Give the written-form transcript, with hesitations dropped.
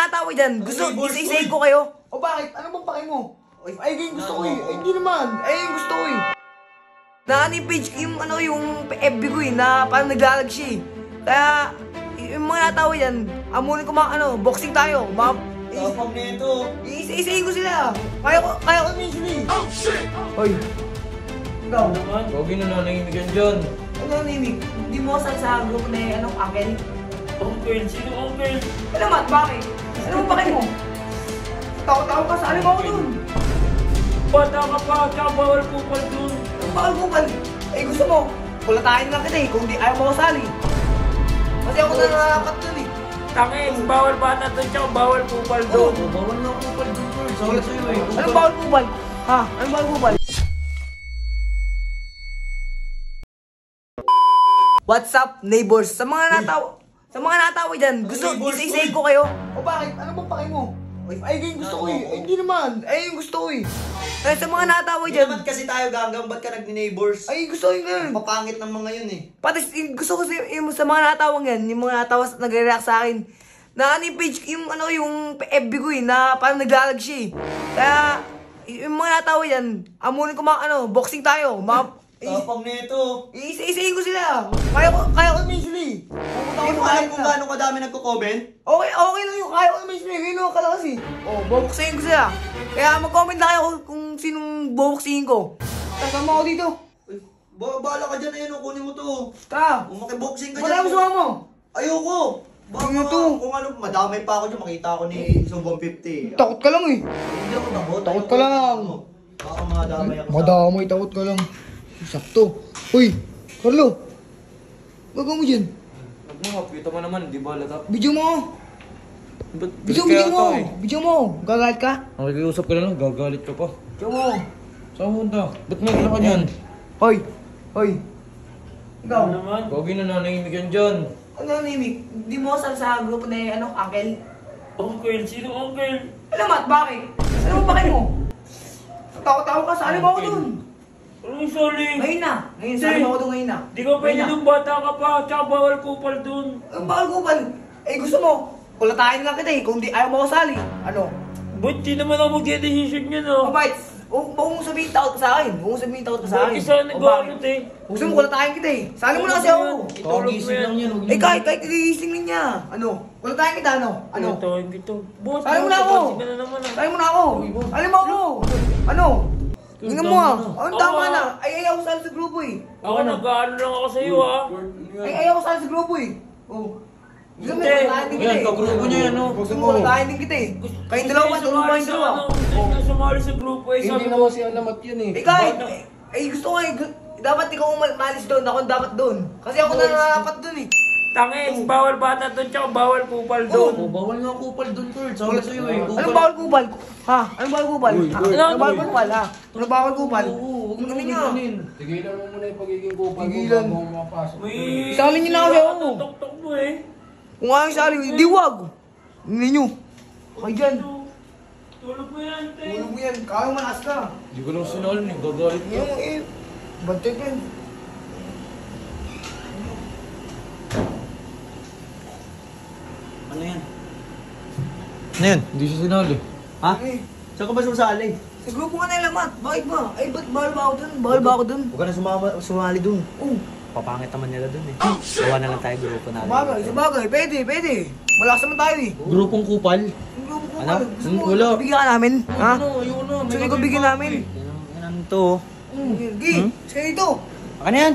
natawag dyan, gusto, isa-isahin ko kayo. O bakit? Ano bang pake mo? Ay, ganyan gusto ko eh. Ay, hindi naman. Ay, yung gusto ko eh. Na ano yung page, yung FB ko eh, na parang naglalag siya eh. Kaya, yung mga natawag dyan, amunin ko boxing tayo. Tapang nito. Isa-isahin ko sila. Kaya ko minsan eh. Oh shit! Hoy. Ikaw. Huwag na nanahimik yan dyan. Ano nanimig? Hindi mo kasal sa group na Uncle? Uncle, sino uncle? Ano naman, bakit? Ano mo bakit mo? Takot-takot ka sa mo dun. Bata ka pa, tsaka bawal kupal dun. Ang bakal-bukal. Eh gusto mo, kulatahin lang kita eh, kung di ayaw mo kasali. Kasi ako na narapat dun eh. Tangin, bawal bata dun, tsaka bawal kupal dun. Bawal na kupal dun, Tol. Sabi sa'yo eh. Anong bawal-bukal? Ha? Anong bawal-bukal? What's up, neighbors? Sa mga natawa dyan, gusto, isa-isahin ko kayo. O bakit? Ano bang pake mo? Ay, ganyan gusto ko eh. Ay, hindi naman. Ay, yung gusto ko eh. Kaya sa mga natawa Hindi dyan, naman kasi tayo ganggang, ba't ka nag-neighbors? ay gusto ko yun. Papangit ng mga yun eh. Pati gusto ko sa mga natawang yan, yung mga natawa nagre-react sa akin. Na ano yung page, yung FB ko eh, na parang naglalag siya eh. Kaya, yung mga natawa yan, amunin ko boxing tayo. Tapang nito. Isa-isahin ko sila. Kaya ko minsan eh. Hindi mo alam kung gaano kadami nagko-comment? Okay lang yun. Kaya ko minsan eh. Ganyan ako kalakas eh. Oh, boboxingin ko sila. Kaya mag-comment lang kayo kung sinong boboxingin ko. Kasama ko dito. Uy, bahala ka dyan na yun, kunin mo to. Tara. Kung makiboxing ka Wala mo dyan. suha mo. Ayoko. Tingnan to. Kung ano, madamay pa ako dyan, makita ako ni Subong 50. Takot ka lang eh. Hindi ako takot. Takot ka lang. Baka madamay ako Madamay, takot ka lang. Sakto. Uy, Carlo. Bago mo dyan. Kita mo naman, di ba lata? Video mo. Ba't Video mo. Video mo. Gagalit ka? Nakikiusap ka na lang, gagalit ka pa. Video mo. Saan mo punta? Ba't may ka niyan? Hoy. Ikaw. Naman? Huwag na nanahimik yan dyan. Ano nanimik? Hindi mo kasal sa group na Uncle? Uncle, sino uncle? Ano naman, bakit? Ano mo bakit mo? Takot-takot ka sa mo ako dun. Anong sali? Ngayon na. Sali mo ako dun ngayon na. Di ka pwede dun, bata ka pa, tsaka bawal kupal dun. Ang bakal-kupal. Eh gusto mo, kulatahin lang kita eh, kung di ayaw mo kasali. Ano? Ba't di naman ako mag-decision yun ah? Mabait. Huwag mong sabihin takot ka sa akin. Huwag mong sabihin takot ka sa akin. Ba't isa nag-aalit eh? Gusto mo kulatahin kita eh. Sali mo na kasi ako. Gising lang yan. Eh kahit igising lang niya. Ano? Kulatahin kita ano? Ano? Tawagin kita. Boss, Sali mo na ako. ka na naman ah. Sali mo na ako. Sali mo ako. Ano? Tingnan mo ah. Anong tama na? Ay ayaw ko sali sa grupo eh. Ako nag-aano lang ako sa'yo ah. Ay ayaw ko sali sa grupo eh. Oh. Gusto mo, Hindi. kulatahin din kita Yan, eh. kagrupo niya yan oh. Gusto mo, kulatahin din kita eh. Kayong dalawa, tulong mo yung dalawa. Hindi ka sumali sa grupo eh. Hindi naman si Alamat yun eh. Eh kahit, gusto ko eh, dapat ikaw umalis doon, ako dapat doon. Kasi ako na narapat doon eh. Tangin, bawal bata dun, tsaka bawal kupal dun. Bawal nga kupal dun, Tol. Sabi sa'yo eh. Anong bawal kupal? Ha? Anong bawal kupal? Anong bawal kupal ha? Anong bawal kupal? Huwag mo Ano naman niya? ganin. Tigilan mo muna yung pagiging kupal mo Tigilan. bago mo mapasok. Isali niyo na kasi ako. Tok-tok mo eh. Kung ayaw sali, di wag. Hindi nyo. Kaya dyan. Tulog mo yan, te. Tulog mo yan, kaya malakas ka. Hindi ko lang sinali, gagalit ka. Yung bantay ka yan. Ano yan? Ano yan? Hindi siya sinali. Ha? Eh, Saan ka ba sumasali? sa grupo ka na lamat. Bakit ba? Ay, ba't bahal ba ako dun? Bahal ba ako dun? Huwag ka na sumali dun. Oh, Papangit naman nila dun eh. Gawa na lang tayo grupo natin. sabagay. Pwede. Malakas naman tayo eh. Grupong kupal? Yung grupo ko Ano? Gusto mo, Wala. bigyan ka namin? Ha? Ayun na. Gusto niyo ko bigyan namin? Yan to. Gi, sige ito. Ano yan?